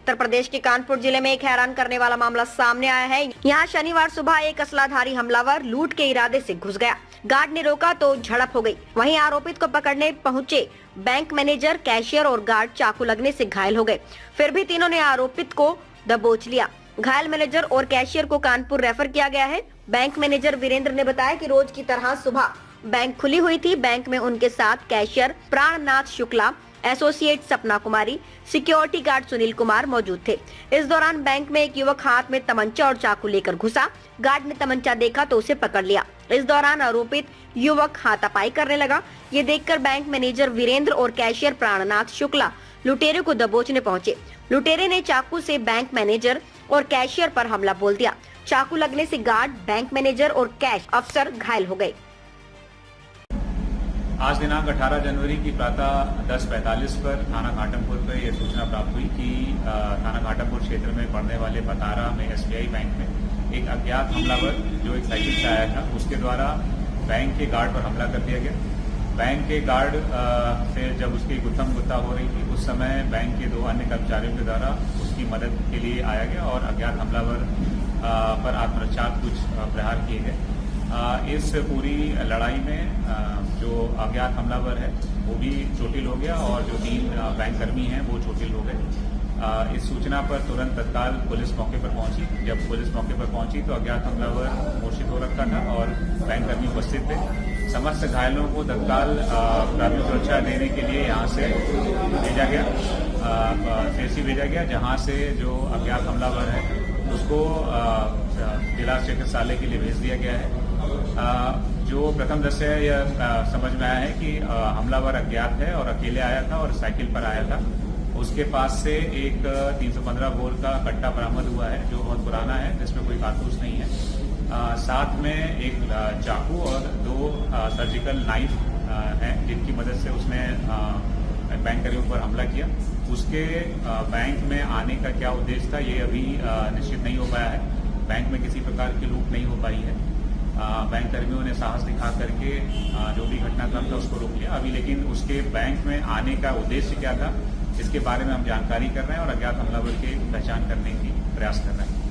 उत्तर प्रदेश के कानपुर जिले में एक हैरान करने वाला मामला सामने आया है। यहाँ शनिवार सुबह एक असलाधारी हमलावर लूट के इरादे से घुस गया। गार्ड ने रोका तो झड़प हो गई। वहीं आरोपित को पकड़ने पहुंचे बैंक मैनेजर, कैशियर और गार्ड चाकू लगने से घायल हो गए। फिर भी तीनों ने आरोपित को दबोच लिया। घायल मैनेजर और कैशियर को कानपुर रेफर किया गया है। बैंक मैनेजर वीरेंद्र ने बताया कि रोज की तरह सुबह बैंक खुली हुई थी। बैंक में उनके साथ कैशियर प्राणनाथ Shukla, associate Sapna Kumari, security guard Sunil Kumar मौजूद थे। इस दौरान बैंक में एक युवक हाथ में तमंचा और चाकू लेकर घुसा। गार्ड ने तमंचा देखा तो उसे पकड़ लिया। इस दौरान आरोपित युवक हाथापाई करने लगा। ये देखकर बैंक मैनेजर वीरेंद्र और कैशियर प्राणनाथ शुक्ला लुटेरे को दबोचने पहुंचे। लुटेरे ने चाकू से बैंक मैनेजर और कैशियर पर हमला बोल दिया। चाकू लगने से गार्ड, बैंक मैनेजर और कैश अफसर घायल हो गए। आज दिनांक 18 जनवरी की प्रातः 10:45 पर थाना घाटमपुर पर यह सूचना प्राप्त हुई कि थाना घाटमपुर क्षेत्र में पड़ने वाले पतारा में SBI बैंक में एक अज्ञात हमलावर जो एक साइकिल से आया था, उसके द्वारा बैंक के गार्ड पर हमला कर दिया गया। बैंक के गार्ड से जब उसकी गुत्थम गुत्था हो रही थी, उस समय बैंक के 2 अन्य कर्मचारियों के द्वारा उसकी मदद के लिए आया गया और अज्ञात हमलावर पर आत्मरक्षात्मक कुछ प्रहार किए गए। इस पूरी लड़ाई में जो अज्ञात हमलावर है वो भी चोटिल हो गया और जो 3 बैंक कर्मी हैं वो चोटिल हो गए। इस सूचना पर तुरंत तत्काल पुलिस मौके पर पहुंची। जब पुलिस मौके पर पहुंची तो अज्ञात हमलावर मूर्छित हो रखा था और बैंक कर्मी उपस्थित थे। समस्त घायलों को तत्काल प्राथमिक सुरक्षा देने के लिए यहाँ से भेजा गया, CSC भेजा गया, जहाँ से जो अज्ञात हमलावर है उसको जिला चिकित्सालय के लिए भेज दिया गया है। जो प्रथम दृष्टय है यह समझ में आया है कि हमलावर अज्ञात है और अकेले आया था और साइकिल पर आया था। उसके पास से एक 315 बोर का कट्टा बरामद हुआ है जो बहुत पुराना है, जिसमें कोई कारतूस नहीं है। साथ में एक चाकू और 2 सर्जिकल नाइफ हैं जिनकी मदद से उसने बैंक कर्मियों पर हमला किया। उसके बैंक में आने का क्या उद्देश्य था ये अभी निश्चित नहीं हो पाया है। बैंक में किसी प्रकार की लूट नहीं हो पाई है। बैंक कर्मियों ने साहस दिखा करके जो भी घटनाक्रम था उसको रोक लिया अभी, लेकिन उसके बैंक में आने का उद्देश्य क्या था इसके बारे में हम जानकारी कर रहे हैं और अज्ञात हमलावर की पहचान करने की प्रयास कर रहे हैं।